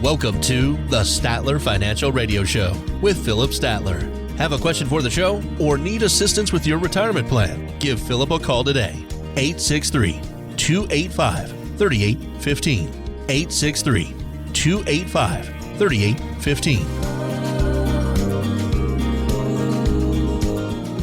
Welcome to the Statler Financial Radio Show with Philip Statler. Have a question for the show or need assistance with your retirement plan? Give Philip a call today. 863-285-3815. 863-285-3815.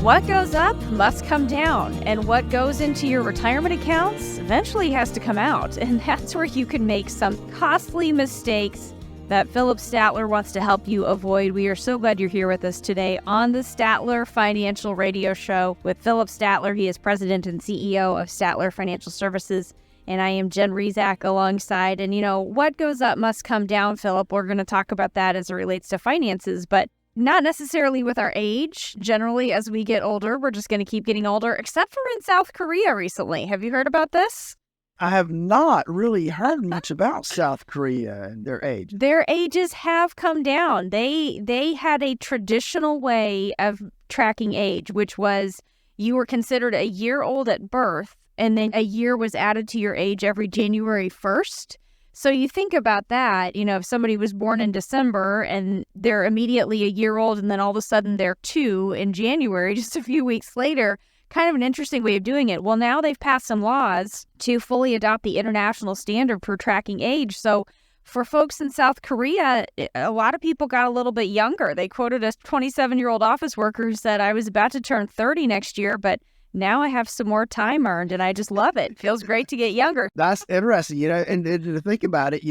What goes up must come down, and what goes into your retirement accounts eventually has to come out, and that's where you can make some costly mistakes that Philip Statler wants to help you avoid. We are so glad you're here with us today on the Statler Financial Radio Show with Philip Statler. He is president and CEO of Statler Financial Services, and I am Jen Rezac alongside. And what goes up must come down, Philip. We're going to talk about that as it relates to finances, but not necessarily with our age. Generally, as we get older, we're just going to keep getting older, except for in South Korea recently. Have you heard about this? I have not really heard much about South Korea and their age. Their ages have come down. They had a traditional way of tracking age, which was you were considered a year old at birth, and then a year was added to your age every January 1st. So you think about that, if somebody was born in December and they're immediately a year old and then all of a sudden they're 2 in January, just a few weeks later, kind of an interesting way of doing it. Well, now they've passed some laws to fully adopt the international standard for tracking age. So for folks in South Korea, a lot of people got a little bit younger. They quoted a 27-year-old office worker who said, I was about to turn 30 next year, but now I have some more time earned, and I just love it. Feels great to get younger. That's interesting, and to think about it,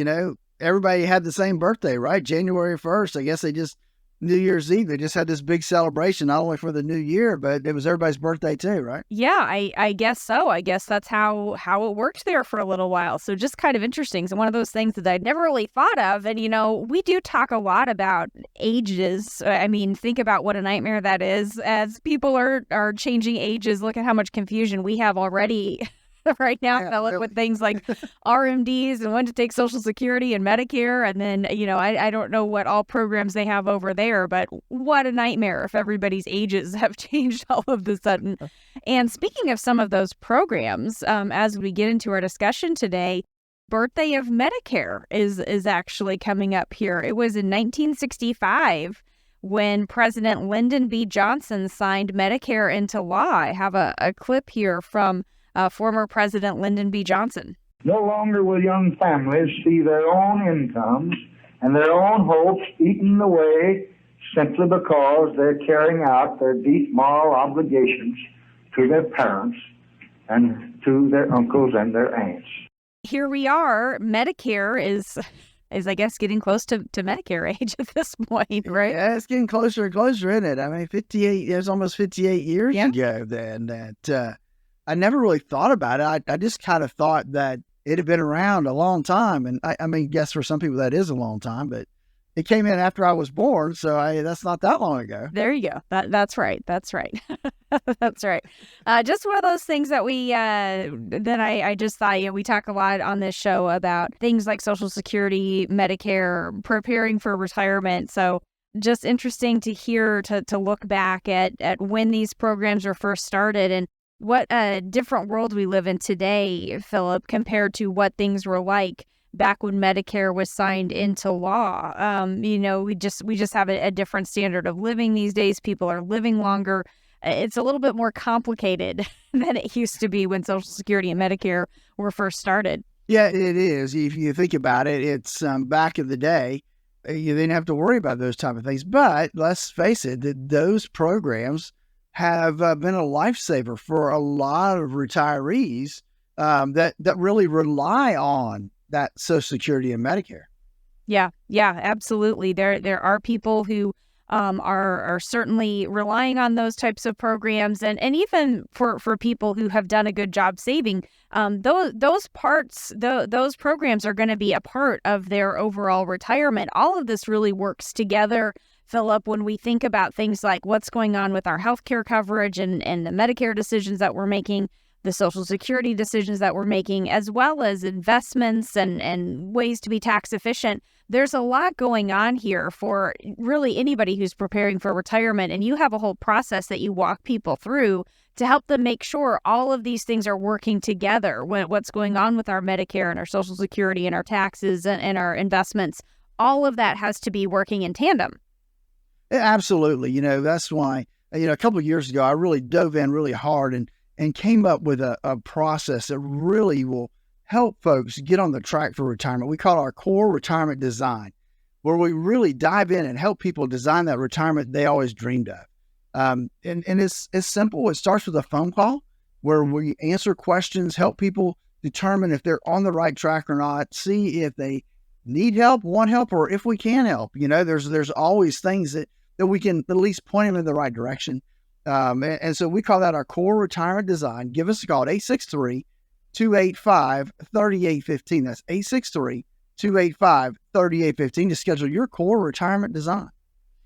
everybody had the same birthday, right? January 1st. I guess they just, New Year's Eve, they just had this big celebration, not only for the new year, but it was everybody's birthday too, right? Yeah, I guess so. I guess that's how it worked there for a little while. So just kind of interesting. So one of those things that I'd never really thought of. And, we do talk a lot about ages. I mean, think about what a nightmare that is. As people are changing ages, look at how much confusion we have already right now, Philip, with things like RMDs and when to take Social Security and Medicare. And then, I don't know what all programs they have over there, but what a nightmare if everybody's ages have changed all of a sudden. And speaking of some of those programs, as we get into our discussion today, birthday of Medicare is actually coming up here. It was in 1965 when President Lyndon B. Johnson signed Medicare into law. I have a clip here from former President Lyndon B. Johnson. No longer will young families see their own incomes and their own hopes eaten away simply because they're carrying out their deep moral obligations to their parents and to their uncles and their aunts. Here we are. Medicare is I guess getting close to Medicare age at this point, right? Yeah, it's getting closer and closer, isn't it? I mean, 58. It was almost 58 years ago then that. I never really thought about it. I just kind of thought that it had been around a long time. And I guess for some people that is a long time, but it came in after I was born. So that's not that long ago. There you go. That's right. That's right. That's right. Just one of those things that I just thought, we talk a lot on this show about things like Social Security, Medicare, preparing for retirement. So just interesting to hear, to look back at when these programs were first started and what a different world we live in today, Philip, compared to what things were like back when Medicare was signed into law. We just have a different standard of living these days. People are living longer. It's a little bit more complicated than it used to be when Social Security and Medicare were first started. Yeah, it is. If you think about it, it's back in the day, you didn't have to worry about those type of things. But let's face it, that those programs have been a lifesaver for a lot of retirees that really rely on that Social Security and Medicare. Yeah, absolutely. There are people who are certainly relying on those types of programs, and even for people who have done a good job saving, those programs are going to be a part of their overall retirement. All of this really works together, Philip, when we think about things like what's going on with our healthcare coverage and the Medicare decisions that we're making, the Social Security decisions that we're making, as well as investments and ways to be tax efficient. There's a lot going on here for really anybody who's preparing for retirement, and you have a whole process that you walk people through to help them make sure all of these things are working together. What's going on with our Medicare and our Social Security and our taxes and our investments, all of that has to be working in tandem. Yeah, absolutely. That's why, a couple of years ago, I really dove in really hard and came up with a process that really will help folks get on the track for retirement. We call it our core retirement design, where we really dive in and help people design that retirement they always dreamed of. And it's simple. It starts with a phone call where we answer questions, help people determine if they're on the right track or not, see if they need help, want help, or if we can help. There's always things that we can at least point them in the right direction. And so we call that our core retirement design. Give us a call at 863-285-3815. That's 863-285-3815 to schedule your core retirement design.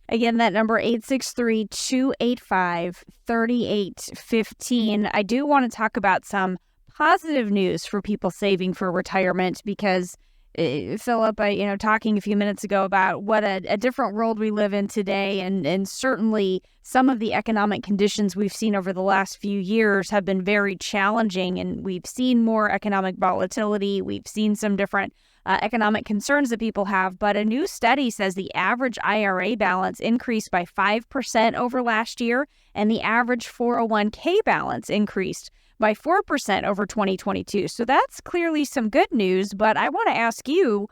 Again, that number 863-285-3815. I do want to talk about some positive news for people saving for retirement because Philip, talking a few minutes ago about what a different world we live in today, and certainly some of the economic conditions we've seen over the last few years have been very challenging, and we've seen more economic volatility. We've seen some different economic concerns that people have, but a new study says the average IRA balance increased by 5% over last year, and the average 401k balance increased by 4% over 2022. So that's clearly some good news, but I want to ask you,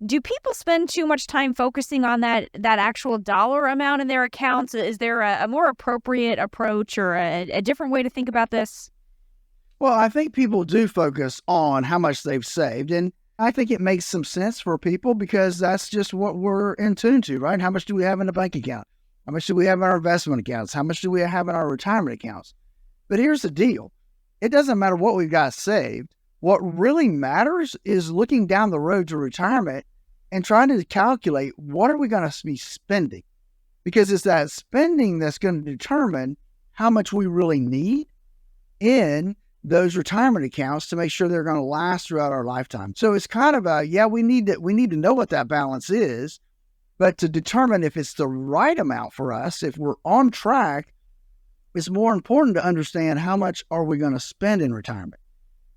do people spend too much time focusing on that actual dollar amount in their accounts? Is there a more appropriate approach or a different way to think about this? Well, I think people do focus on how much they've saved, and I think it makes some sense for people because that's just what we're in tune to, right? How much do we have in a bank account? How much do we have in our investment accounts? How much do we have in our retirement accounts? But here's the deal. It doesn't matter what we've got saved. What really matters is looking down the road to retirement and trying to calculate what are we going to be spending, because it's that spending that's going to determine how much we really need in those retirement accounts to make sure they're going to last throughout our lifetime. So it's kind of we need to know what that balance is, but to determine if it's the right amount for us, if we're on track, it's more important to understand how much are we going to spend in retirement.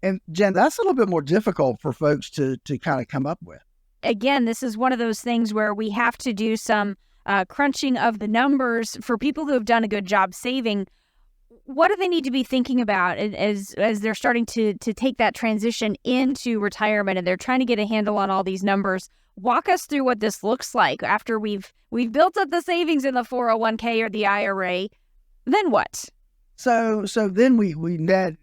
And Jen, that's a little bit more difficult for folks to kind of come up with. Again, this is one of those things where we have to do some crunching of the numbers. For people who have done a good job saving, what do they need to be thinking about as they're starting to take that transition into retirement and they're trying to get a handle on all these numbers? Walk us through what this looks like after we've built up the savings in the 401k or the IRA. Then what? So then we net,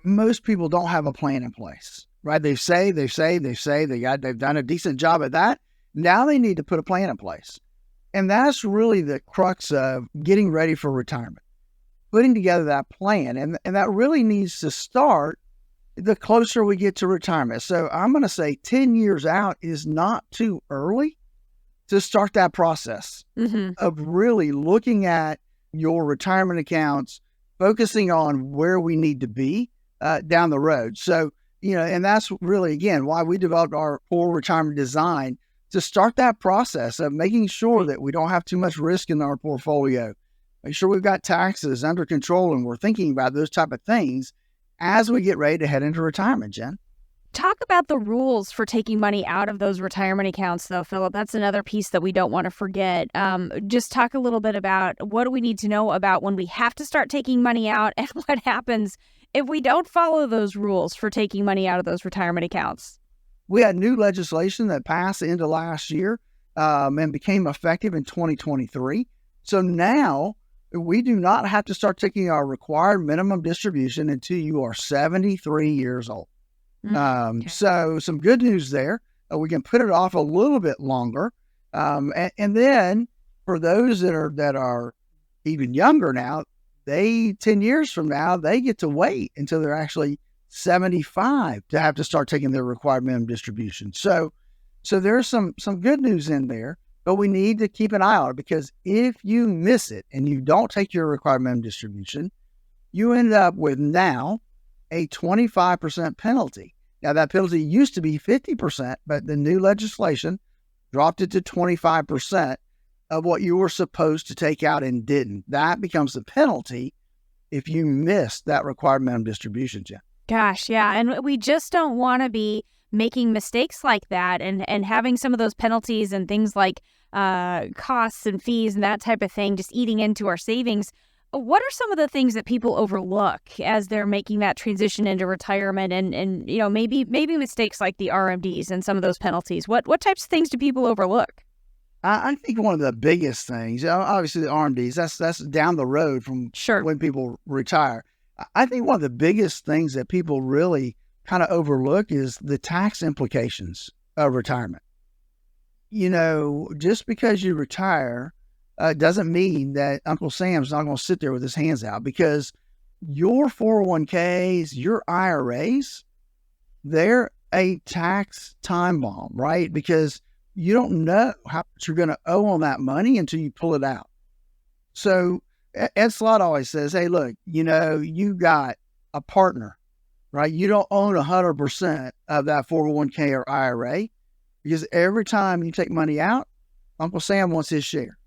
most people don't have a plan in place, right? They've done a decent job at that. Now they need to put a plan in place. And that's really the crux of getting ready for retirement, putting together that plan. And that really needs to start the closer we get to retirement. So I'm going to say 10 years out is not too early to start that process of really looking at your retirement accounts, focusing on where we need to be down the road. So, and that's really, again, why we developed our core retirement design to start that process of making sure that we don't have too much risk in our portfolio, make sure we've got taxes under control, and we're thinking about those type of things as we get ready to head into retirement, Jen. Talk about the rules for taking money out of those retirement accounts, though, Philip. That's another piece that we don't want to forget. Just talk a little bit about what do we need to know about when we have to start taking money out and what happens if we don't follow those rules for taking money out of those retirement accounts. We had new legislation that passed into last year and became effective in 2023. So now we do not have to start taking our required minimum distribution until you are 73 years old. Okay. So some good news there. We can put it off a little bit longer. And then for those that are even younger now, 10 years from now, they get to wait until they're actually 75 to have to start taking their required minimum distribution. So there's some good news in there, but we need to keep an eye on it, because if you miss it and you don't take your required minimum distribution, you end up with now a 25% penalty. Now, that penalty used to be 50%, but the new legislation dropped it to 25% of what you were supposed to take out and didn't. That becomes the penalty if you miss that required minimum distribution, Jen. Gosh, yeah. And we just don't want to be making mistakes like that and having some of those penalties and things like costs and fees and that type of thing just eating into our savings. What are some of the things that people overlook as they're making that transition into retirement and maybe mistakes like the RMDs and some of those penalties? What types of things do people overlook? I think one of the biggest things, obviously the RMDs, that's down the road from when people retire. I think one of the biggest things that people really kind of overlook is the tax implications of retirement. Just because you retire doesn't mean that Uncle Sam's not going to sit there with his hands out, because your 401ks, your IRAs, they're a tax time bomb, right? Because you don't know how much you're going to owe on that money until you pull it out. So Ed Slott always says, hey, look, you got a partner, right? You don't own 100% of that 401k or IRA, because every time you take money out, Uncle Sam wants his share.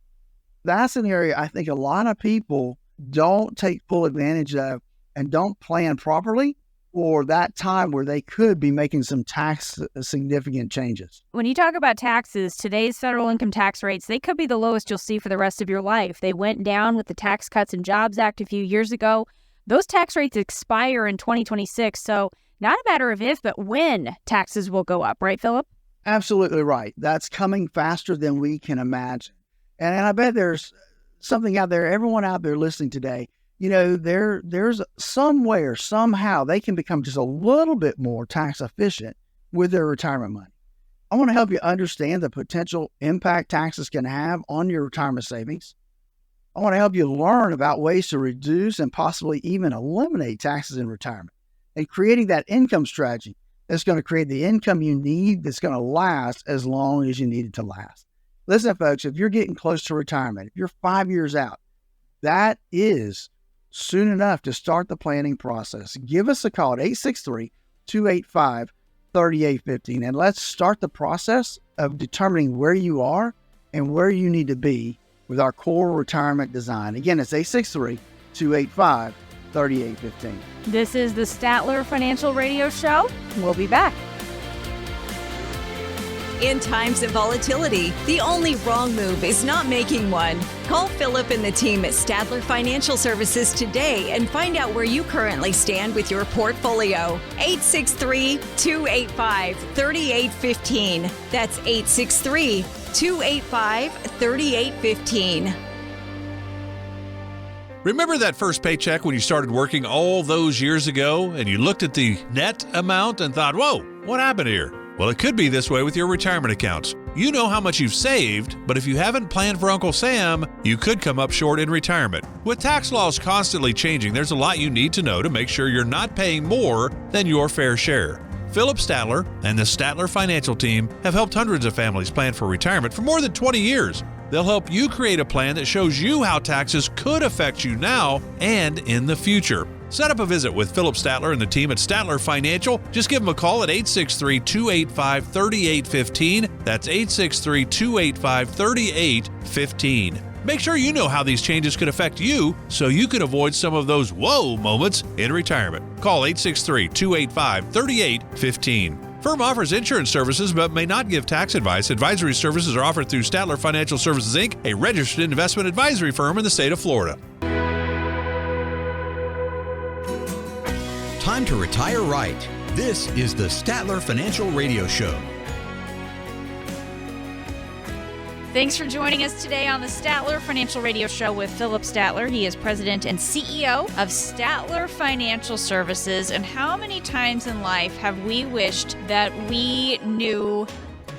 That's an area I think a lot of people don't take full advantage of and don't plan properly for that time where they could be making some tax significant changes. When you talk about taxes, today's federal income tax rates, they could be the lowest you'll see for the rest of your life. They went down with the Tax Cuts and Jobs Act a few years ago. Those tax rates expire in 2026. So not a matter of if, but when taxes will go up, right, Philip? Absolutely right. That's coming faster than we can imagine. And I bet there's something out there, everyone out there listening today, there's some way or somehow they can become just a little bit more tax efficient with their retirement money. I want to help you understand the potential impact taxes can have on your retirement savings. I want to help you learn about ways to reduce and possibly even eliminate taxes in retirement, and creating that income strategy that's going to create the income you need that's going to last as long as you need it to last. Listen, folks, if you're getting close to retirement, if you're 5 years out, that is soon enough to start the planning process. Give us a call at 863-285-3815, and let's start the process of determining where you are and where you need to be with our core retirement design. Again, it's 863-285-3815. This is the Statler Financial Radio Show. We'll be back. In times of volatility, the only wrong move is not making one. Call Philip and the team at Statler Financial Services today and find out where you currently stand with your portfolio. 863-285-3815. That's 863-285-3815. Remember that first paycheck when you started working all those years ago and you looked at the net amount and thought, whoa, what happened here? Well, it could be this way with your retirement accounts. You know how much you've saved, but if you haven't planned for Uncle Sam, you could come up short in retirement. With tax laws constantly changing, there's a lot you need to know to make sure you're not paying more than your fair share. Philip Statler and the Statler Financial Team have helped hundreds of families plan for retirement for more than 20 years. They'll help you create a plan that shows you how taxes could affect you now and in the future. Set up a visit with Philip Statler and the team at Statler Financial. Just give them a call at 863-285-3815. That's 863-285-3815. Make sure you know how these changes could affect you so you can avoid some of those whoa moments in retirement. Call 863-285-3815. Firm offers insurance services but may not give tax advice. Advisory services are offered through Statler Financial Services, Inc., a registered investment advisory firm in the state of Florida. Time to retire right. This is the Statler Financial Radio Show. Thanks for joining us today on the Statler Financial Radio Show with Philip Statler. He is president and CEO of Statler Financial Services. And how many times in life have we wished that we knew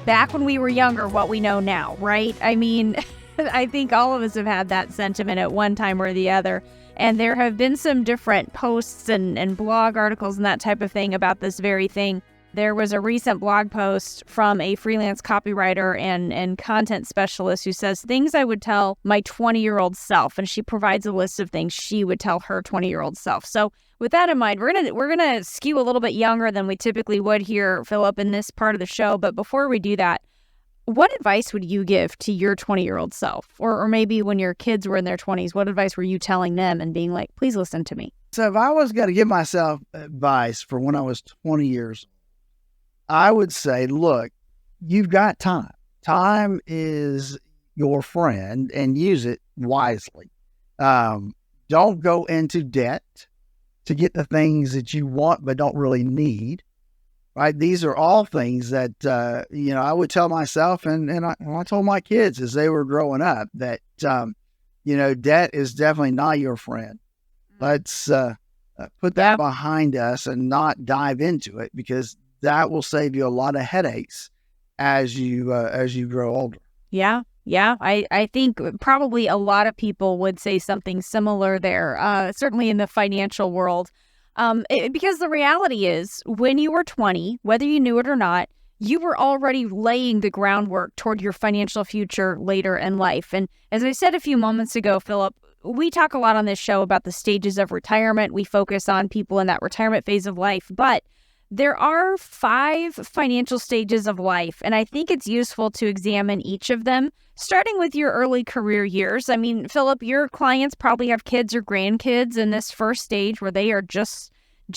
back when we were younger what we know now, right? I mean, I think all of us have had that sentiment at one time or the other. And there have been some different posts and blog articles and that type of thing about this very thing. There was a recent blog post from a freelance copywriter and content specialist who says things I would tell my 20-year-old self, and she provides a list of things she would tell her 20-year-old self. So with that in mind, we're gonna skew a little bit younger than we typically would here, Philip, in this part of the show. But before we do that, what advice would you give to your 20-year-old self? Or maybe when your kids were in their 20s, what advice were you telling them and being like, please listen to me? So if I was going to give myself advice for when I was 20 years, I would say, look, you've got time. Time is your friend, and use it wisely. Don't go into debt to get the things that you want but don't really need. Right? These are all things that I would tell myself, and I told my kids as they were growing up that debt is definitely not your friend. Let's put that behind us and not dive into it, because that will save you a lot of headaches as you grow older. Yeah. I think probably a lot of people would say something similar there, certainly in the financial world. Because the reality is, when you were 20, whether you knew it or not, you were already laying the groundwork toward your financial future later in life. And as I said a few moments ago, Philip, we talk a lot on this show about the stages of retirement. We focus on people in that retirement phase of life, but there are 5 financial stages of life, and I think it's useful to examine each of them, starting with your early career years. I mean, Philip, your clients probably have kids or grandkids in this first stage where they are just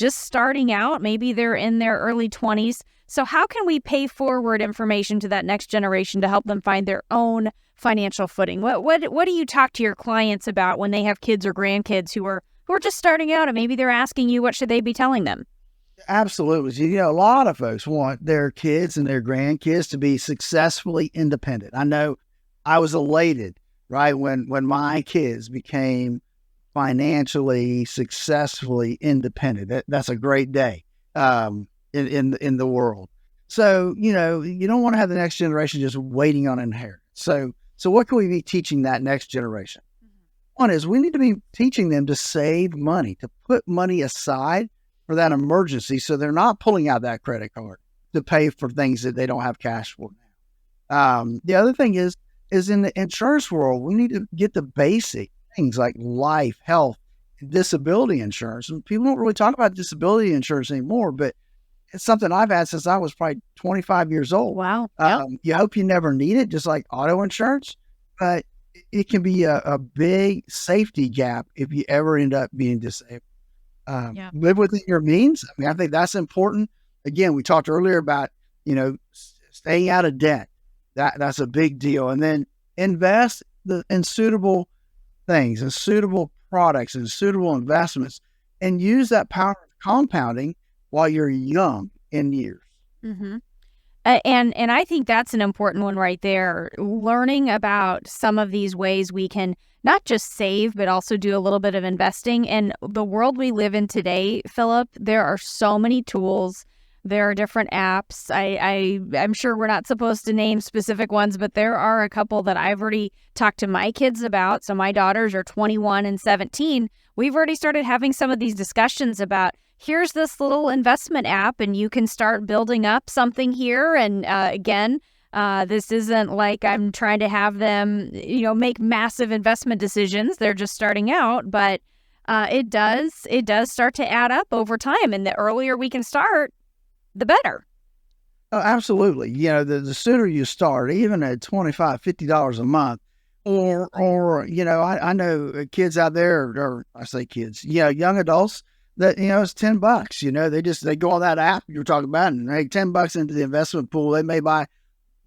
starting out. Maybe they're in their early 20s. So how can we pay forward information to that next generation to help them find their own financial footing? What do you talk to your clients about when they have kids or grandkids who are just starting out, and maybe they're asking you, what should they be telling them? Absolutely. A lot of folks want their kids and their grandkids to be successfully independent. I know I was elated, right, when my kids became financially successfully independent. That's a great day in the world. So, you don't want to have the next generation just waiting on inheritance. So what can we be teaching that next generation? One is we need to be teaching them to save money, to put money aside for that emergency, so they're not pulling out that credit card to pay for things that they don't have cash for now. The other thing is in the insurance world, we need to get the basic things like life, health, and disability insurance. And people don't really talk about disability insurance anymore, but it's something I've had since I was probably 25 years old. Wow. You hope you never need it, just like auto insurance, but it can be a big safety gap if you ever end up being disabled. Live within your means. I mean, I think that's important. Again, we talked earlier about, staying out of debt. That's a big deal. And then invest in suitable things and suitable products and suitable investments, and use that power of compounding while you're young in years. Mm-hmm. And I think that's an important one right there. Learning about some of these ways we can not just save, but also do a little bit of investing. And the world we live in today, Philip, there are so many tools. There are different apps. I'm sure we're not supposed to name specific ones, but there are a couple that I've already talked to my kids about. So my daughters are 21 and 17. We've already started having some of these discussions about, here's this little investment app, and you can start building up something here. And again, this isn't like I'm trying to have them, make massive investment decisions. They're just starting out, but it does start to add up over time. And the earlier we can start, the better. Oh, absolutely. The sooner you start, even at $25, $50 a month, or I know kids out there, or I say kids, young adults that, it's $10. They go on that app you're talking about, and hey, $10 into the investment pool. They may buy,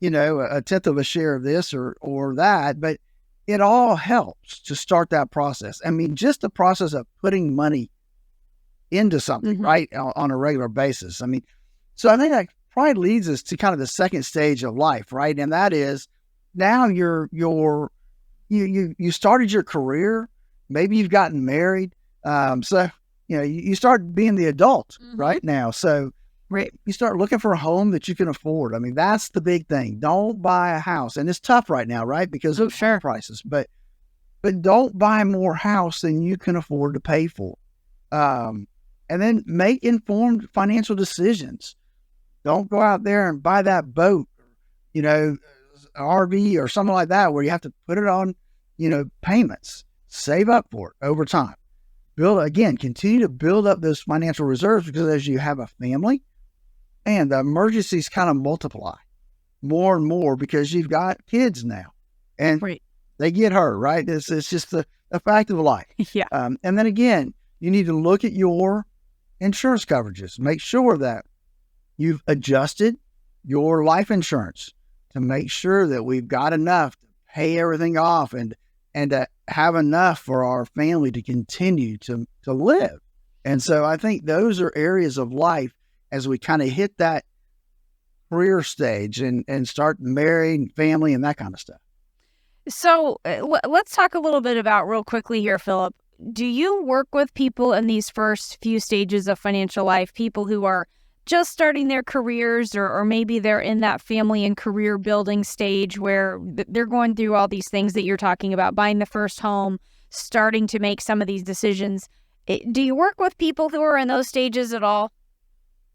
a tenth of a share of this or that, but it all helps to start that process. I mean, just the process of putting money into something, right, on a regular basis. I mean, so I think that probably leads us to kind of the second stage of life, right? And that is, now you started your career, maybe you've gotten married, so you start being the adult right now. So you start looking for a home that you can afford. I mean, that's the big thing. Don't buy a house, and it's tough right now, right, because of prices. But don't buy more house than you can afford to pay for, and then make informed financial decisions. Don't go out there and buy that boat, an RV or something like that, where you have to put it on, payments. Save up for it over time. Continue to build up those financial reserves, because as you have a family, and the emergencies kind of multiply more and more because you've got kids now, and they get hurt, right? It's just the fact of life. Yeah. And then again, you need to look at your insurance coverages. Make sure that You've adjusted your life insurance to make sure that we've got enough to pay everything off and to have enough for our family to continue to live. And so I think those are areas of life as we kind of hit that career stage and start marrying, family, and that kind of stuff. So let's talk a little bit about real quickly here, Philip. Do you work with people in these first few stages of financial life, people who are just starting their careers or maybe they're in that family and career building stage where they're going through all these things that you're talking about, buying the first home, starting to make some of these decisions? Do you work with people who are in those stages at all?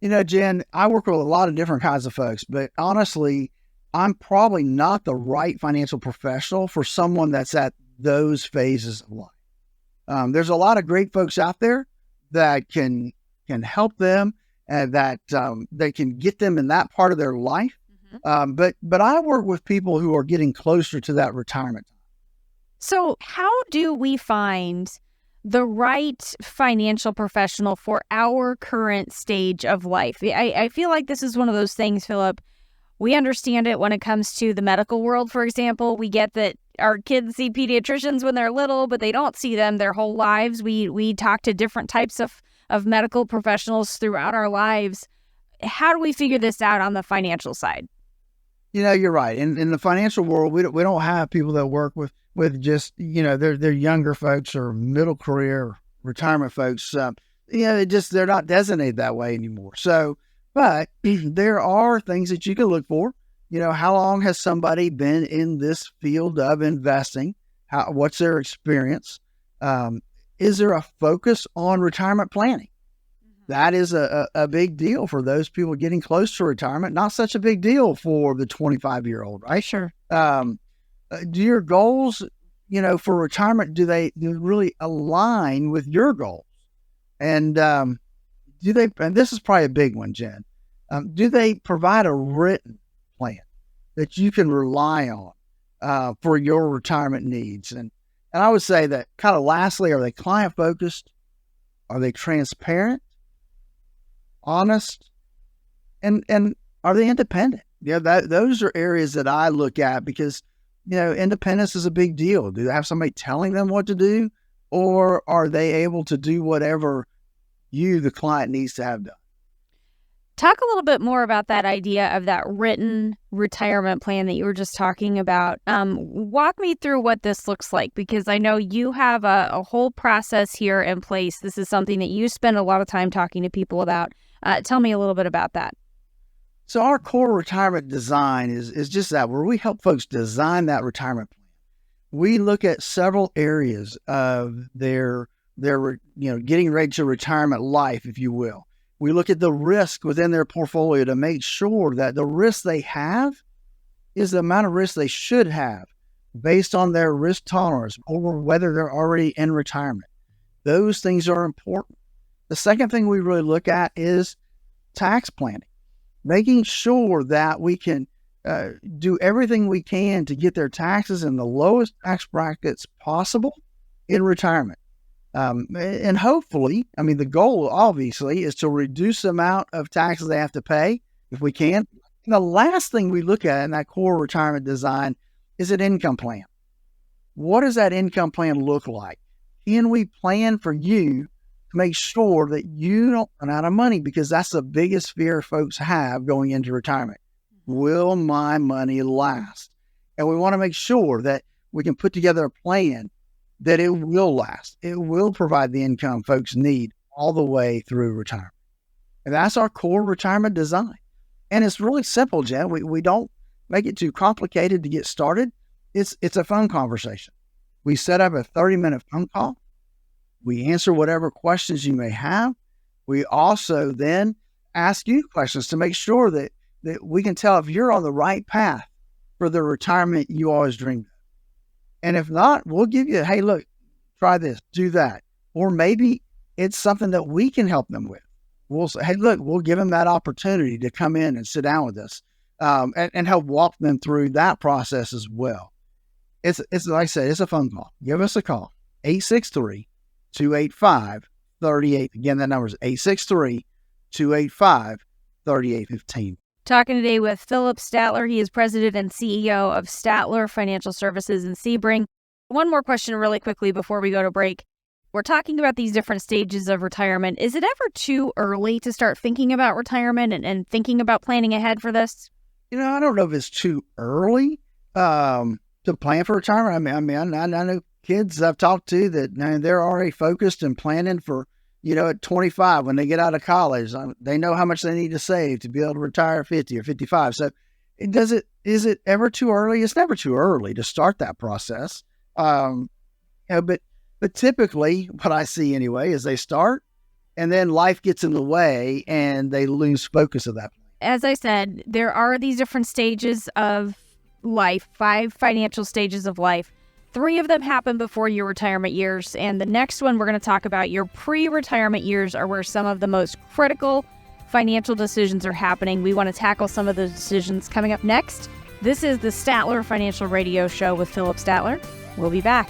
You know, Jen, I work with a lot of different kinds of folks, but honestly, I'm probably not the right financial professional for someone that's at those phases of life. There's a lot of great folks out there that can help them and that they can get them in that part of their life. But I work with people who are getting closer to that retirement time. So how do we find the right financial professional for our current stage of life? I feel like this is one of those things, Philip. We understand it when it comes to the medical world, for example. We get that our kids see pediatricians when they're little, but they don't see them their whole lives. We talk to different types of medical professionals throughout our lives. How do we figure this out on the financial side? You know, you're right. In the financial world, we don't have people that work with just, you know, they're younger folks or middle career retirement folks. They're not designated that way anymore. So, but there are things that you can look for. You know, how long has somebody been in this field of investing? What's their experience? Is there a focus on retirement planning? That is a big deal for those people getting close to retirement. Not such a big deal for the 25-year-old, right? Sure. Do your goals, you know, for retirement, do they really align with your goals? And do they, and this is probably a big one, Jen, do they provide a written plan that you can rely on for your retirement needs? And I would say that kind of lastly, are they client focused? Are they transparent, honest, and are they independent? Yeah, those are areas that I look at because, you know, independence is a big deal. Do they have somebody telling them what to do, or are they able to do whatever you, the client, needs to have done? Talk a little bit more about that idea of that written retirement plan that you were just talking about. Walk me through what this looks like, because I know you have a whole process here in place. This is something that you spend a lot of time talking to people about. Tell me a little bit about that. So our core retirement design is just that, where we help folks design that retirement plan. We look at several areas of their getting ready to retirement life, if you will. We look at the risk within their portfolio to make sure that the risk they have is the amount of risk they should have based on their risk tolerance or whether they're already in retirement. Those things are important. The second thing we really look at is tax planning, making sure that we can do everything we can to get their taxes in the lowest tax brackets possible in retirement. And hopefully, I mean, the goal obviously is to reduce the amount of taxes they have to pay if we can. And the last thing we look at in that core retirement design is an income plan. What does that income plan look like? Can we plan for you to make sure that you don't run out of money? Because that's the biggest fear folks have going into retirement. Will my money last? And we want to make sure that we can put together a plan that it will last. It will provide the income folks need all the way through retirement. And that's our core retirement design. And it's really simple, Jen. We don't make it too complicated to get started. It's a phone conversation. We set up a 30-minute phone call. We answer whatever questions you may have. We also then ask you questions to make sure that we can tell if you're on the right path for the retirement you always dreamed of. And if not, we'll give you, hey, look, try this, do that. Or maybe it's something that we can help them with. We'll say, hey, look, we'll give them that opportunity to come in and sit down with us and help walk them through that process as well. It's like I said, it's a phone call. Give us a call, 863-285-38. Again, that number is 863-285-38. 3815. Talking today with Philip Statler. He is president and CEO of Statler Financial Services in Sebring. One more question really quickly before we go to break. We're talking about these different stages of retirement. Is it ever too early to start thinking about retirement and thinking about planning ahead for this? I don't know if it's too early to plan for retirement. I know kids I've talked to that they're already focused and planning for, at 25 when they get out of college. They know how much they need to save to be able to retire at 50 or 55. So is it ever too early? It's never too early to start that process. But typically what I see anyway is they start and then life gets in the way and they lose focus of that. As I said, there are these different stages of life, 5 financial stages of life. 3 of them happen before your retirement years. And the next one we're going to talk about, your pre-retirement years, are where some of the most critical financial decisions are happening. We want to tackle some of those decisions coming up next. This is the Statler Financial Radio Show with Philip Statler. We'll be back.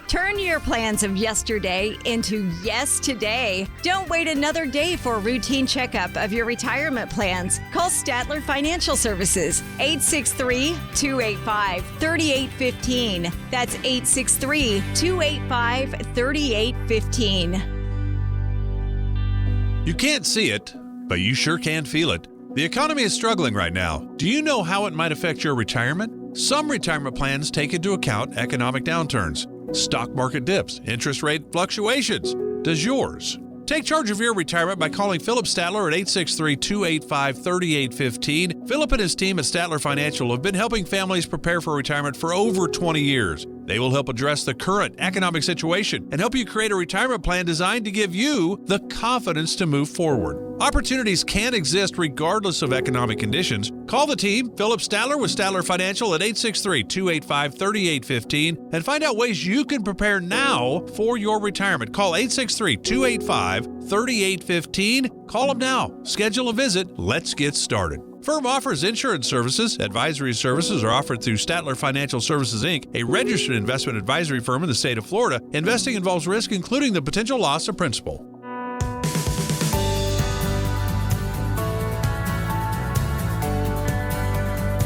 Turn your plans of yesterday into yes today. Don't wait another day for a routine checkup of your retirement plans. Call Statler Financial Services, 863-285-3815. That's 863-285-3815. You can't see it, but you sure can feel it. The economy is struggling right now. Do you know how it might affect your retirement? Some retirement plans take into account economic downturns, stock market dips, interest rate fluctuations. Does yours? Take charge of your retirement by calling Philip Statler at 863-285-3815. Philip and his team at Statler Financial have been helping families prepare for retirement for over 20 years. They will help address the current economic situation and help you create a retirement plan designed to give you the confidence to move forward. Opportunities can exist regardless of economic conditions. Call the team, Philip Statler with Statler Financial at 863-285-3815 and find out ways you can prepare now for your retirement. Call 863-285-3815. Call them now. Schedule a visit. Let's get started. Firm offers insurance services. Advisory services are offered through Statler Financial Services, Inc., a registered investment advisory firm in the state of Florida. Investing involves risk, including the potential loss of principal.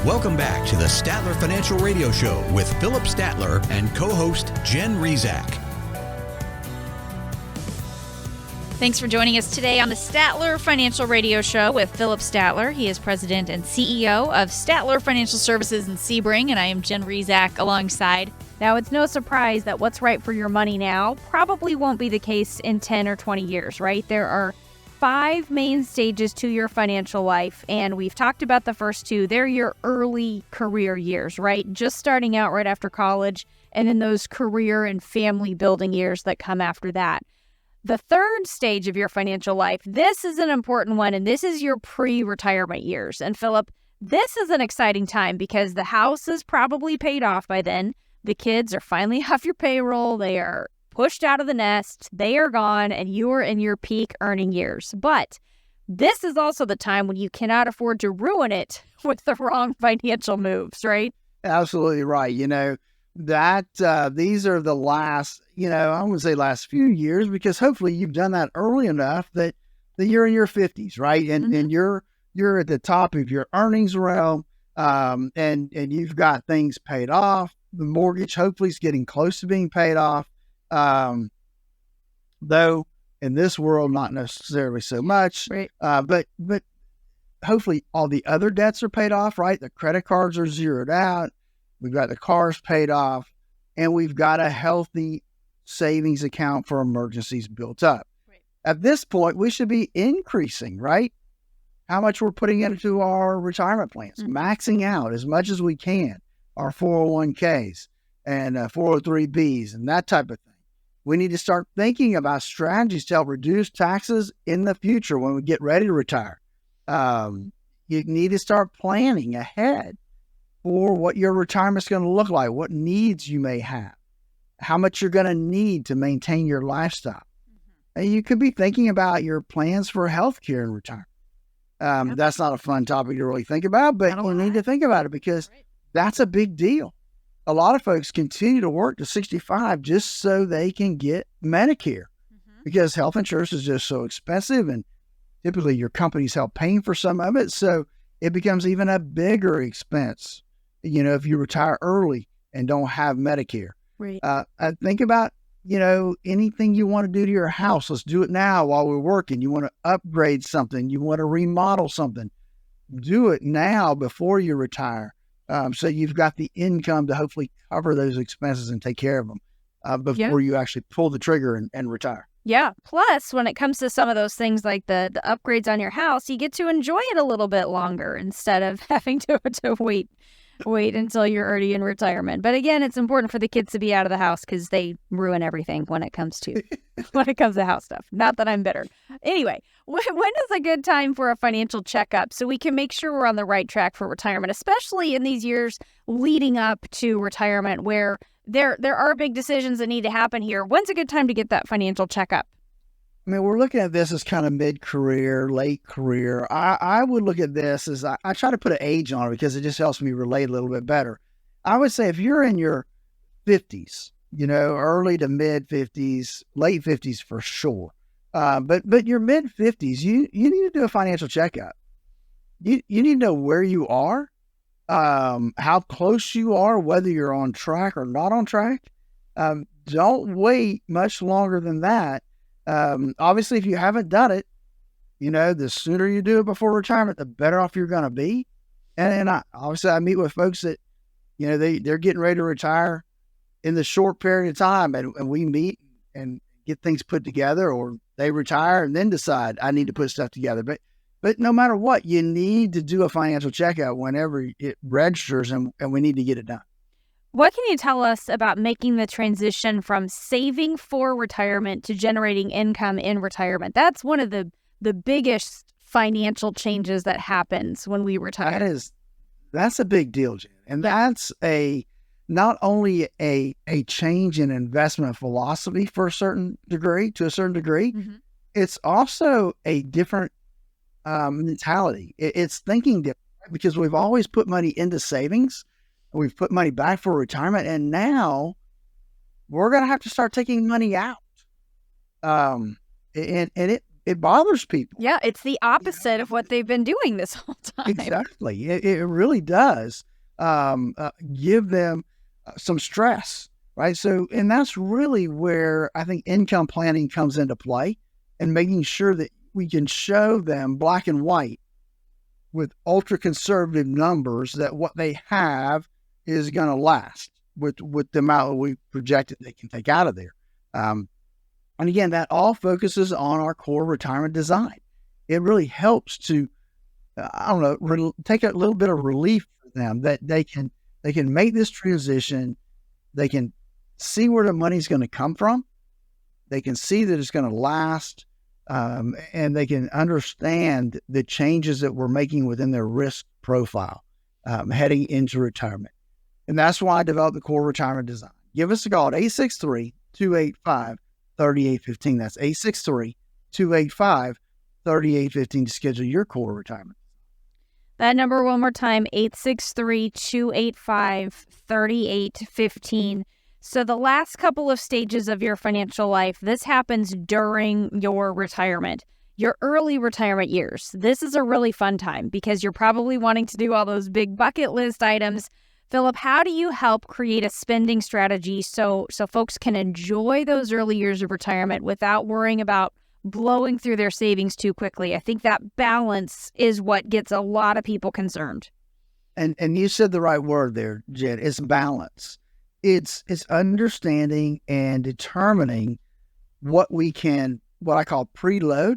Welcome back to the Statler Financial Radio Show with Philip Statler and co-host Jen Rezac. Thanks for joining us today on the Statler Financial Radio Show with Philip Statler. He is president and CEO of Statler Financial Services in Sebring, and I am Jen Rezac alongside. Now, it's no surprise that what's right for your money now probably won't be the case in 10 or 20 years, right? There are 5 main stages to your financial life, and we've talked about the first 2. They're your early career years, right? Just starting out right after college, and then those career and family building years that come after that. The third stage of your financial life, this is an important one, and this is your pre-retirement years. And Philip, this is an exciting time because the house is probably paid off by then. The kids are finally off your payroll. They are pushed out of the nest. They are gone, and you are in your peak earning years. But this is also the time when you cannot afford to ruin it with the wrong financial moves, right? Absolutely right. These are the last, I wouldn't say last few years, because hopefully you've done that early enough that you're in your 50s, right? And you're at the top of your earnings realm, and you've got things paid off. The mortgage hopefully is getting close to being paid off. Though in this world, not necessarily so much, right. But hopefully all the other debts are paid off, right? The credit cards are zeroed out. We've got the cars paid off, and we've got a healthy savings account for emergencies built up. Right. At this point, we should be increasing, right? How much we're putting into our retirement plans, maxing out as much as we can, our 401ks and 403bs and that type of thing. We need to start thinking about strategies to help reduce taxes in the future when we get ready to retire. You need to start planning ahead for what your retirement is going to look like, what needs you may have, how much you're going to need to maintain your lifestyle. And you could be thinking about your plans for healthcare in retirement. That's not a fun topic to really think about, but you need to think about it because that's a big deal. A lot of folks continue to work to 65 just so they can get Medicare because health insurance is just so expensive and Typically, your company's help paying for some of it, so it becomes even a bigger expense, if you retire early and don't have Medicare. Right. Think about, anything you want to do to your house. Let's do it now while we're working. You want to upgrade something. You want to remodel something. Do it now before you retire. So you've got the income to hopefully cover those expenses and take care of them before you actually pull the trigger and retire. Yeah. Plus, when it comes to some of those things like the upgrades on your house, you get to enjoy it a little bit longer instead of having to wait until you're already in retirement. But again, it's important for the kids to be out of the house because they ruin everything when it comes to house stuff. Not that I'm bitter. Anyway, when is a good time for a financial checkup so we can make sure we're on the right track for retirement, especially in these years leading up to retirement where there are big decisions that need to happen here. When's a good time to get that financial checkup? I mean, we're looking at this as kind of mid-career, late career. I would look at this as I try to put an age on it because it just helps me relate a little bit better. I would say if you're in your 50s, early to mid-50s, late 50s for sure. But your mid-50s, you need to do a financial checkup. You need to know where you are, how close you are, whether you're on track or not on track. Don't wait much longer than that. Obviously, if you haven't done it, the sooner you do it before retirement, the better off you're going to be. And I meet with folks that, they're getting ready to retire in the short period of time, and we meet and get things put together, or they retire and then decide I need to put stuff together. But no matter what, you need to do a financial checkout whenever it registers, and we need to get it done. What can you tell us about making the transition from saving for retirement to generating income in retirement? That's one of the biggest financial changes that happens when we retire. That's a big deal, Jen. And that's not only a change in investment philosophy to a certain degree, mm-hmm. It's also a different mentality. It's thinking different because we've always put money into savings. We've put money back for retirement, and now we're going to have to start taking money out. And it bothers people. Yeah, it's the opposite of what they've been doing this whole time. Exactly. It really does give them some stress, right? So, and that's really where I think income planning comes into play, and making sure that we can show them black and white with ultra conservative numbers that what they have is going to last with the amount that we projected they can take out of there. And again, that all focuses on our core retirement design. It really helps to, take a little bit of relief for them that they can make this transition. They can see where the money's going to come from. They can see that it's going to last, and they can understand the changes that we're making within their risk profile heading into retirement. And that's why I developed the core retirement design. Give us a call at 863-285-3815. That's 863-285-3815 to schedule your core retirement. That number one more time, 863-285-3815. So the last couple of stages of your financial life, this happens during your retirement, your early retirement years. This is a really fun time because you're probably wanting to do all those big bucket list items. Philip, how do you help create a spending strategy so folks can enjoy those early years of retirement without worrying about blowing through their savings too quickly? I think that balance is what gets a lot of people concerned. And you said the right word there, Jen. It's balance. It's understanding and determining what I call preload,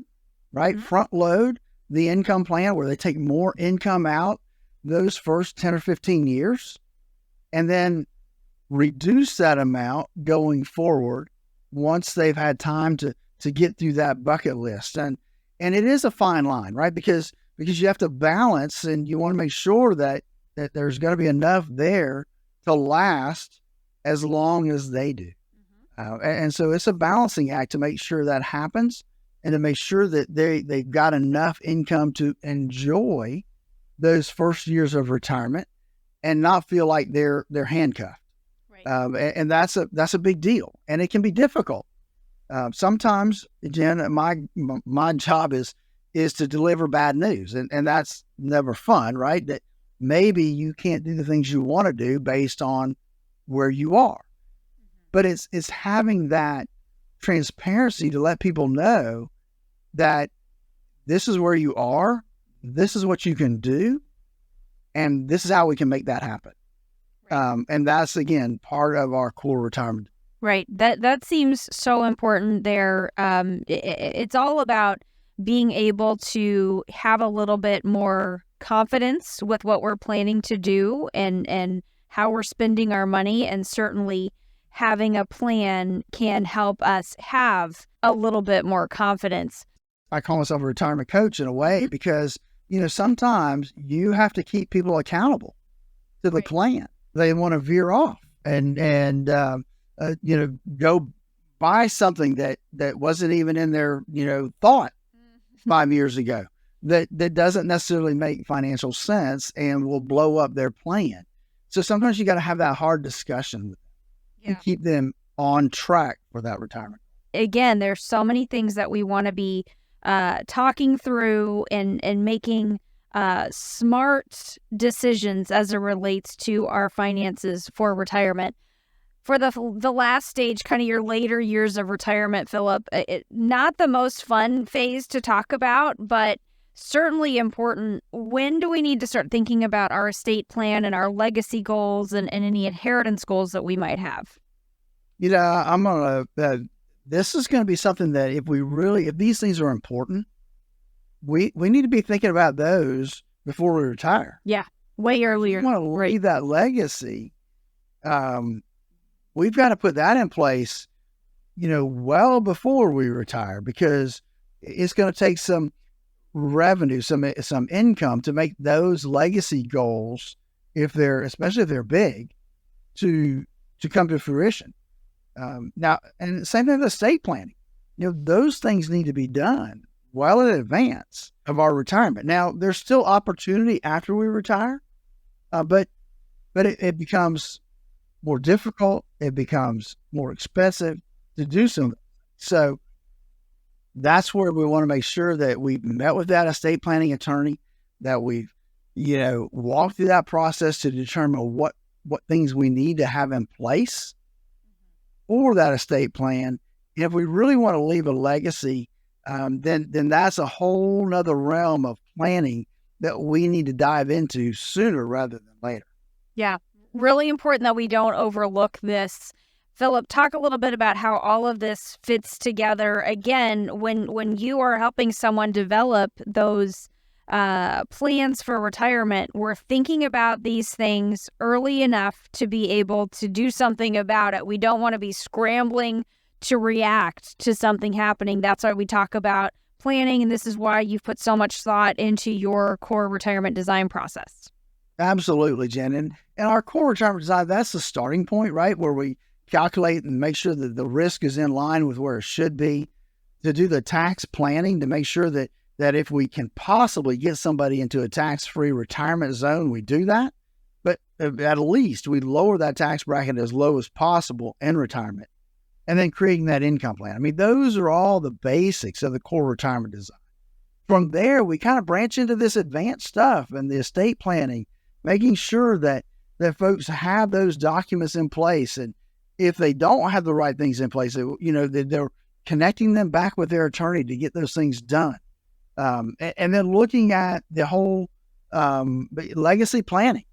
right? Mm-hmm. Front load the income plan where they take more income out those first 10 or 15 years, and then reduce that amount going forward once they've had time to get through that bucket list. And it is a fine line, right? Because you have to balance, and you want to make sure that there's going to be enough there to last as long as they do. Mm-hmm. And so it's a balancing act to make sure that happens, and to make sure that they've got enough income to enjoy those first years of retirement and not feel like they're handcuffed. Right. And that's a big deal, and it can be difficult. Sometimes, Jen, my job is is to deliver bad news. And that's never fun, right? That maybe you can't do the things you want to do based on where you are. But it's having that transparency to let people know that this is where you are, this is what you can do, and this is how we can make that happen. And that's, again, part of our core retirement. Right. That seems so important there. It's all about being able to have a little bit more confidence with what we're planning to do and how we're spending our money. And certainly having a plan can help us have a little bit more confidence. I call myself a retirement coach in a way because, sometimes you have to keep people accountable to the plan. They want to veer off and go buy something that wasn't even in their, thought 5 years ago that doesn't necessarily make financial sense and will blow up their plan. So sometimes you got to have that hard discussion with them and keep them on track for that retirement. Again, there's so many things that we want to be talking through and making smart decisions as it relates to our finances for retirement. For the last stage, kind of your later years of retirement, Philip, not the most fun phase to talk about, but certainly important. When do we need to start thinking about our estate plan and our legacy goals and any inheritance goals that we might have? This is going to be something that if these things are important, we need to be thinking about those before we retire. Yeah, way earlier. We want to leave that legacy. We've got to put that in place, well before we retire, because it's going to take some revenue, some income to make those legacy goals, especially if they're big, to come to fruition. Now, and same thing with estate planning. Those things need to be done well in advance of our retirement. Now, there's still opportunity after we retire, but it becomes more difficult. It becomes more expensive to do something. So that's where we want to make sure that we've met with that estate planning attorney, that we've, walked through that process to determine what things we need to have in place for that estate plan. And if we really want to leave a legacy, then that's a whole nother realm of planning that we need to dive into sooner rather than later. Yeah, really important that we don't overlook this. Philip, talk a little bit about how all of this fits together. Again, when you are helping someone develop those plans for retirement, we're thinking about these things early enough to be able to do something about it. We don't want to be scrambling to react to something happening. That's why we talk about planning, and this is why you've put so much thought into your core retirement design process. Absolutely, Jen. And our core retirement design, that's the starting point, right? Where we calculate and make sure that the risk is in line with where it should be, to do the tax planning to make sure that if we can possibly get somebody into a tax-free retirement zone, we do that. But at least we lower that tax bracket as low as possible in retirement. And then creating that income plan. I mean, those are all the basics of the core retirement design. From there, we kind of branch into this advanced stuff and the estate planning, making sure that folks have those documents in place. And if they don't have the right things in place, they're connecting them back with their attorney to get those things done. And then looking at the whole legacy planning.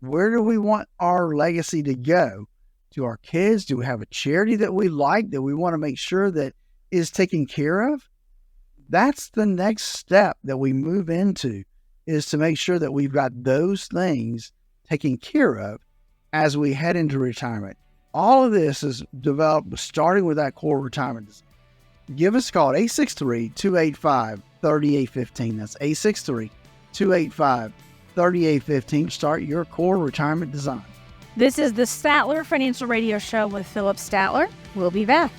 Where do we want our legacy to go? To our kids? Do we have a charity that we like, that we want to make sure that is taken care of? That's the next step that we move into, is to make sure that we've got those things taken care of as we head into retirement. All of this is developed starting with that core retirement design. Give us a call at 863-285-3815. That's 863-285-3815. Start your core retirement design. This is the Statler Financial Radio Show with Philip Statler. We'll be back.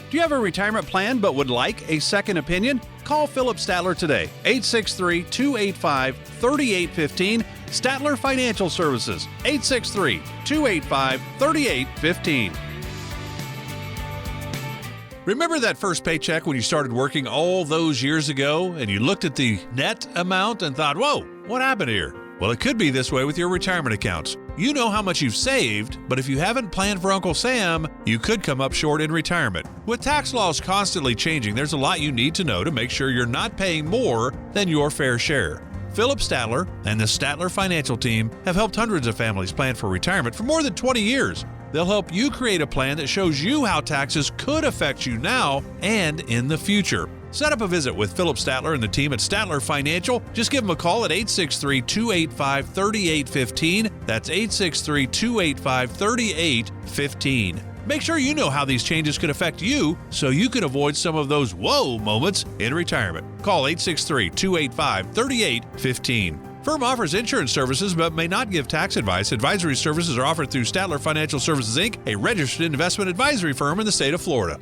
Do you have a retirement plan but would like a second opinion? Call Philip Statler today, 863-285-3815. Statler Financial Services, 863-285-3815. Remember that first paycheck when you started working all those years ago and you looked at the net amount and thought, whoa, what happened here? Well, it could be this way with your retirement accounts. You know how much you've saved, but if you haven't planned for Uncle Sam, you could come up short in retirement. With tax laws constantly changing, there's a lot you need to know to make sure you're not paying more than your fair share. Philip Statler and the Statler Financial Team have helped hundreds of families plan for retirement for more than 20 years. They'll help you create a plan that shows you how taxes could affect you now and in the future. Set up a visit with Philip Statler and the team at Statler Financial. Just give them a call at 863-285-3815. That's 863-285-3815. Make sure you know how these changes could affect you so you can avoid some of those whoa moments in retirement. Call 863-285-3815. Firm offers insurance services but may not give tax advice. Advisory services are offered through Statler Financial Services, Inc., a registered investment advisory firm in the state of Florida.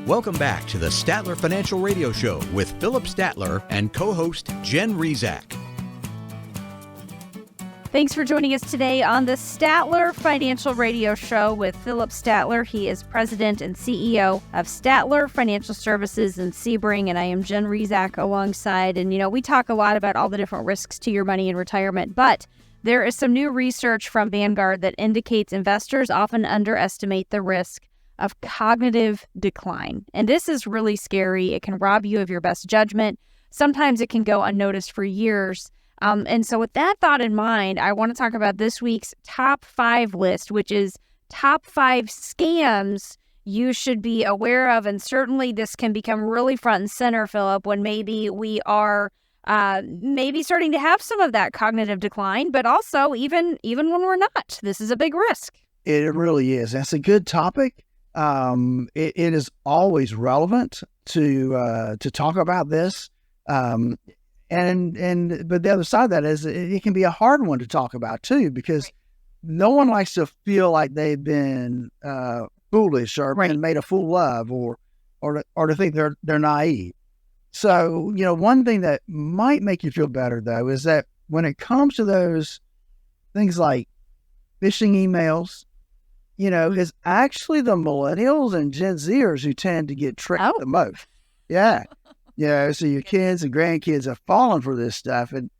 Welcome back to the Statler Financial Radio Show with Philip Statler and co-host Jen Rezac. Thanks for joining us today on the Statler Financial Radio Show with Philip Statler. He is president and CEO of Statler Financial Services in Sebring, and I am Jen Rezac alongside. And, we talk a lot about all the different risks to your money in retirement, but there is some new research from Vanguard that indicates investors often underestimate the risk of cognitive decline. And this is really scary. It can rob you of your best judgment. Sometimes it can go unnoticed for years. And so with that thought in mind, I want to talk about this week's top 5 list, which is top 5 scams you should be aware of. And certainly this can become really front and center, Philip, when maybe we are maybe starting to have some of that cognitive decline, but also even when we're not. This is a big risk. It really is. That's a good topic. It is always relevant to talk about this. But the other side of that is it can be a hard one to talk about too, because no one likes to feel like they've been foolish or been made a fool of, or to think they're naive. So, one thing that might make you feel better though is that when it comes to those things like phishing emails, it's actually the millennials and Gen Zers who tend to get tricked the most. Yeah. So your kids and grandkids have fallen for this stuff, and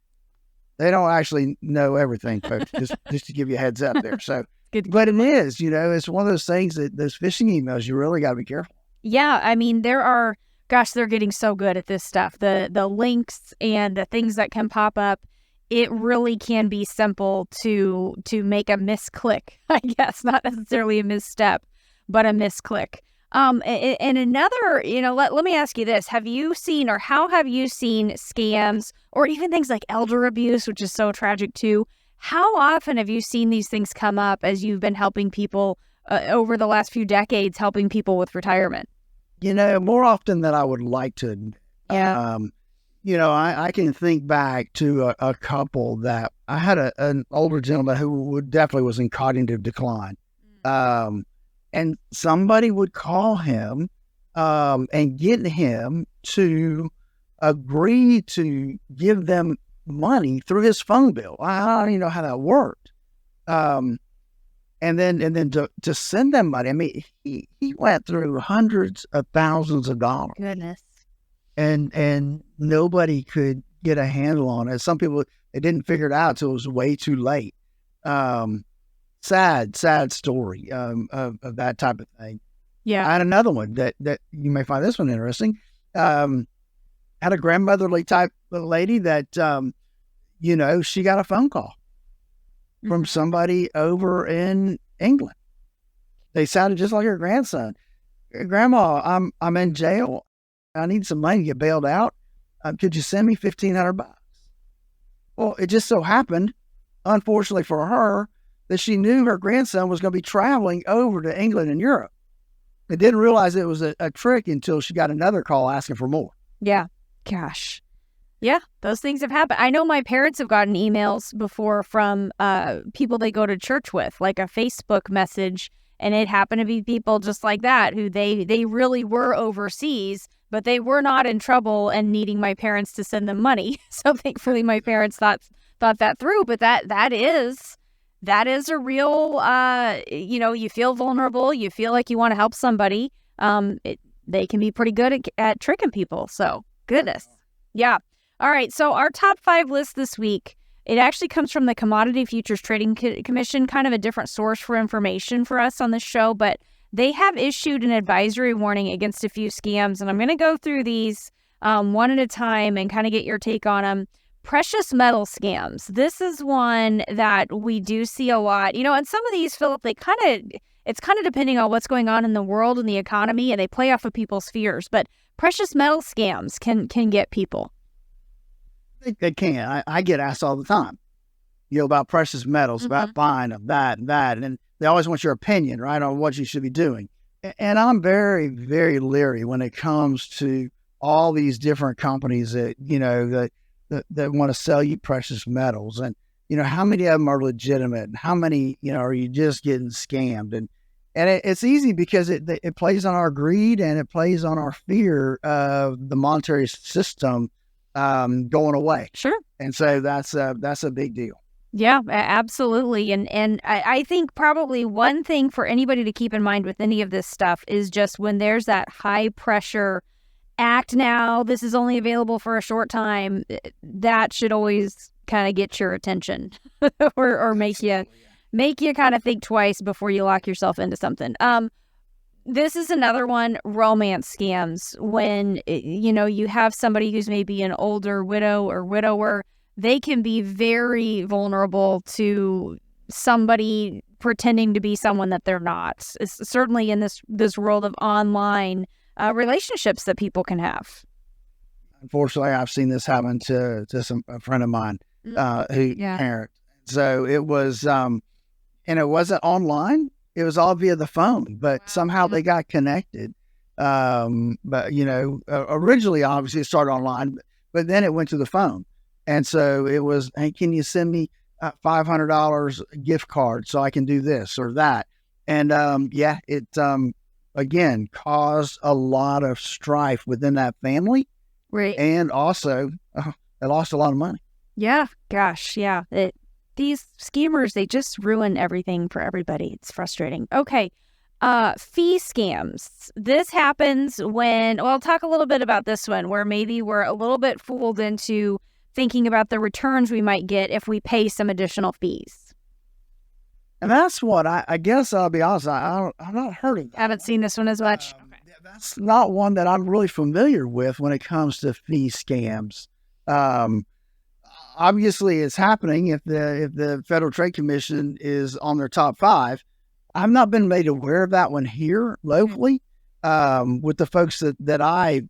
they don't actually know everything, folks, just to give you a heads up there. So, but it is, it's one of those things that those phishing emails, you really got to be careful. Yeah. I mean, they're getting so good at this stuff. The links and the things that can pop up, it really can be simple to make a misclick, I guess, not necessarily a misstep, but a misclick. And another, let me ask you this. Have you seen, or how have you seen scams, or even things like elder abuse, which is so tragic too? How often have you seen these things come up as you've been helping people over the last few decades, helping people with retirement? More often than I would like to. Yeah. I can think back to a couple that I had an older gentleman who definitely was in cognitive decline. And somebody would call him and get him to agree to give them money through his phone bill. I don't even know how that worked. And then to send them money. I mean, he went through hundreds of thousands of dollars. Goodness. And nobody could get a handle on it. Some people, they didn't figure it out until it was way too late. Sad story of that type of thing. Yeah. I had another one that you may find this one interesting. Had a grandmotherly type lady that, she got a phone call from somebody over in England. They sounded just like her grandson. Grandma, I'm in jail. I need some money to get bailed out. Could you send me $1,500? Well, it just so happened, unfortunately for her, that she knew her grandson was going to be traveling over to England and Europe. They didn't realize it was a trick until she got another call asking for more. Yeah. Gosh. Yeah, those things have happened. I know my parents have gotten emails before from people they go to church with, like a Facebook message, and it happened to be people just like that who they really were overseas, but they were not in trouble and needing my parents to send them money. So thankfully my parents thought that through, but that is that is a real, you feel vulnerable. You feel like you want to help somebody. They can be pretty good at tricking people. So, goodness. Yeah. All right. So our top 5 list this week, it actually comes from the Commodity Futures Trading Commission, kind of a different source for information for us on this show, but they have issued an advisory warning against a few scams. And I'm going to go through these one at a time and kind of get your take on them. Precious metal scams. This is one that we do see a lot. And some of these, Philip, it's kind of depending on what's going on in the world and the economy, and they play off of people's fears. But precious metal scams can get people. They can. I get asked all the time, about precious metals, about buying of that and that. And they always want your opinion, right, on what you should be doing. And I'm very, very leery when it comes to all these different companies that, that want to sell you precious metals. And, how many of them are legitimate? And how many, are you just getting scammed? And it's easy because it plays on our greed, and it plays on our fear of the monetary system going away. Sure. And so that's a big deal. Yeah, absolutely. And I think probably one thing for anybody to keep in mind with any of this stuff is just when there's that high pressure act now, this is only available for a short time, that should always kind of get your attention or make you kind of think twice before you lock yourself into something. This is another one, romance scams. When, you have somebody who's maybe an older widow or widower, they can be very vulnerable to somebody pretending to be someone that they're not. It's certainly in this world of online relationships that people can have. Unfortunately, I've seen this happen to a friend of mine who parent. So it was, and it wasn't online. It was all via the phone, but somehow they got connected. But originally, obviously, it started online, but then it went to the phone. And so it was, hey, can you send me $500 gift card so I can do this or that? And it again caused a lot of strife within that family, right? And also they lost a lot of money. Yeah, gosh, yeah. These schemers, they just ruin everything for everybody. It's frustrating. Okay, fee scams. This happens when, I'll talk a little bit about this one, where maybe we're a little bit fooled into thinking about the returns we might get if we pay some additional fees. And that's what I guess I'll be honest, I've not heard of that. Haven't seen this one as much. That's not one that I'm really familiar with when it comes to fee scams. Obviously, it's happening if the Federal Trade Commission is on their top 5. I've not been made aware of that one here locally with the folks that I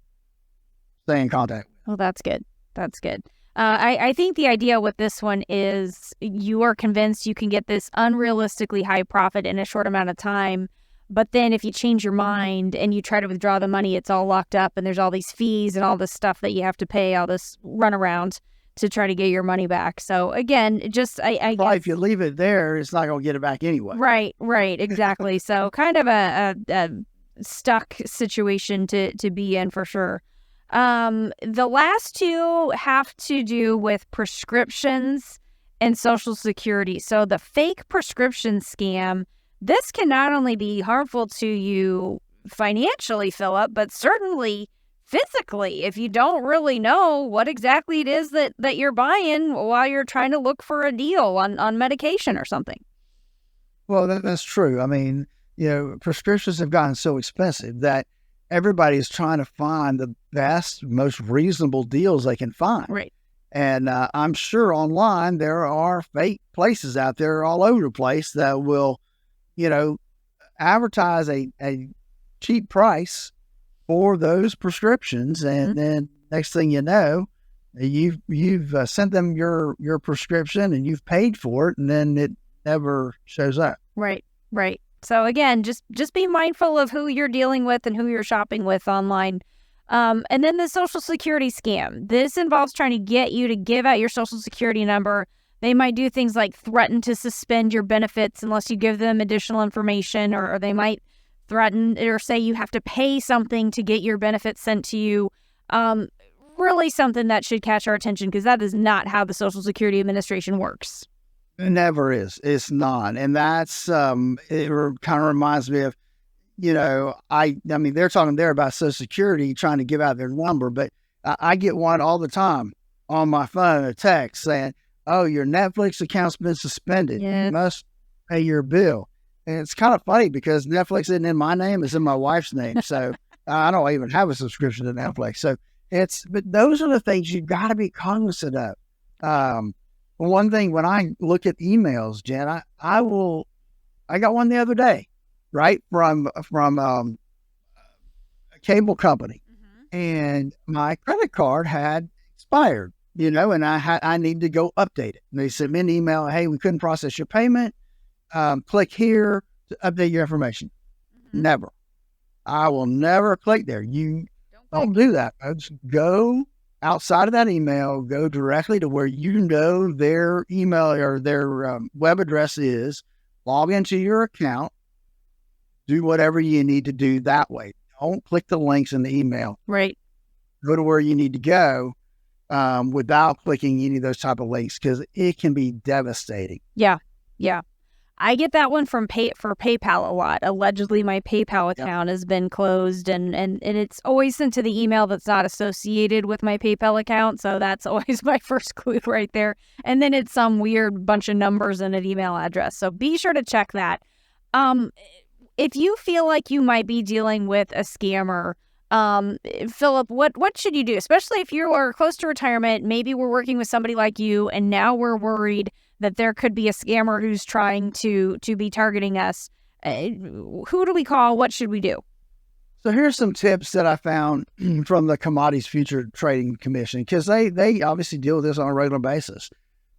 stay in contact with. Well, that's good. That's good. I think the idea with this one is you are convinced you can get this unrealistically high profit in a short amount of time. But then if you change your mind and you try to withdraw the money, it's all locked up and there's all these fees and all this stuff that you have to pay, all this runaround to try to get your money back. So again, just I guess, if you leave it there, it's not going to get it back anyway. Right, exactly. So kind of a stuck situation to be in for sure. The last 2 have to do with prescriptions and Social Security. So the fake prescription scam, this can not only be harmful to you financially, Philip, but certainly physically, if you don't really know what exactly it is that you're buying while you're trying to look for a deal on medication or something. Well, that's true. I mean, prescriptions have gotten so expensive that everybody's trying to find the best, most reasonable deals they can find. Right. And I'm sure online there are fake places out there all over the place that will, advertise a cheap price for those prescriptions. And then next thing you know, you've sent them your prescription and you've paid for it, and then it never shows up. Right. So again, just be mindful of who you're dealing with and who you're shopping with online. And then the Social Security scam. This involves trying to get you to give out your Social Security number. They might do things like threaten to suspend your benefits unless you give them additional information, or they might threaten or say you have to pay something to get your benefits sent to you. Really something that should catch our attention, because that is not how the Social Security Administration works. It never is. It's not. And that's, it kind of reminds me of, I mean, they're talking there about Social Security trying to give out their number, but I get one all the time on my phone, a text saying, oh, your Netflix account's been suspended. Yeah. You must pay your bill. And it's kind of funny because Netflix isn't in my name, it's in my wife's name. So I don't even have a subscription to Netflix. So but those are the things you've got to be cognizant of. One thing, when I look at emails, Jen, I got one the other day, right, from a cable company, and my credit card had expired, and I need to go update it. And they sent me an email, hey, we couldn't process your payment. Click here to update your information. Never. I will never click there. You don't do that, folks. Go outside of that email, go directly to where their email or their web address is, log into your account, do whatever you need to do that way. Don't click the links in the email. Right. Go to where you need to go without clicking any of those type of links, because it can be devastating. Yeah. Yeah. I get that one for PayPal a lot. Allegedly, my PayPal account has been closed, and it's always sent to the email that's not associated with my PayPal account. So that's always my first clue right there. And then it's some weird bunch of numbers and an email address. So be sure to check that. If you feel like you might be dealing with a scammer, Philip, what should you do? Especially if you are close to retirement, maybe we're working with somebody like you, and now we're worried that there could be a scammer who's trying to be targeting us. Who do we call? What should we do? So here's some tips that I found from the Commodities Future Trading Commission, because they obviously deal with this on a regular basis.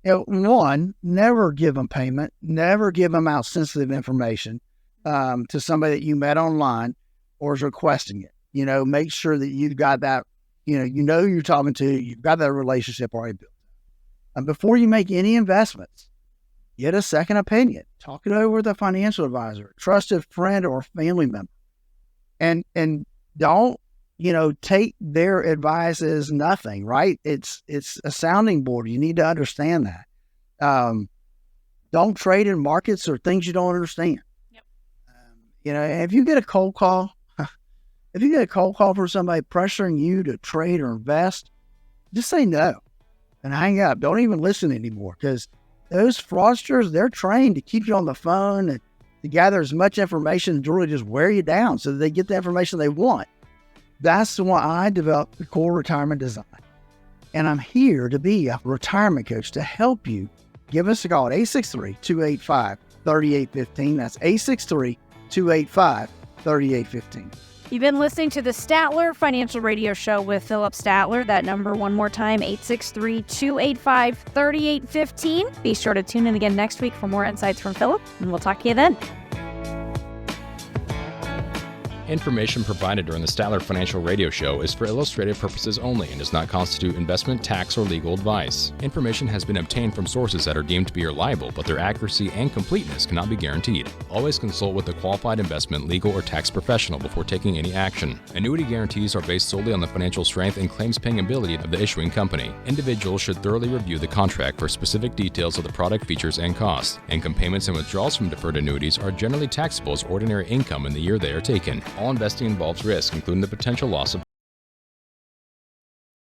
One, never give them payment, never give them out sensitive information to somebody that you met online or is requesting it. Make sure that you've got that, who you're talking to, you've got that relationship already built. And before you make any investments, get a second opinion. Talk it over with a financial advisor, trusted friend or family member. And don't, take their advice as nothing, right? It's a sounding board. You need to understand that. Don't trade in markets or things you don't understand. Yep. If you get a cold call, from somebody pressuring you to trade or invest, just say no and hang up. Don't even listen anymore, because those fraudsters, they're trained to keep you on the phone and to gather as much information to really just wear you down so that they get the information they want. That's why I developed the Core Retirement Design. And I'm here to be a retirement coach to help you. Give us a call at 863-285-3815. That's 863-285-3815. You've been listening to the Statler Financial Radio Show with Philip Statler. That number one more time, 863-285-3815. Be sure to tune in again next week for more insights from Philip, and we'll talk to you then. Information provided during the Statler Financial Radio Show is for illustrative purposes only and does not constitute investment, tax, or legal advice. Information has been obtained from sources that are deemed to be reliable, but their accuracy and completeness cannot be guaranteed. Always consult with a qualified investment, legal, or tax professional before taking any action. Annuity guarantees are based solely on the financial strength and claims-paying ability of the issuing company. Individuals should thoroughly review the contract for specific details of the product features and costs. Income payments and withdrawals from deferred annuities are generally taxable as ordinary income in the year they are taken. All investing involves risk, including the potential loss of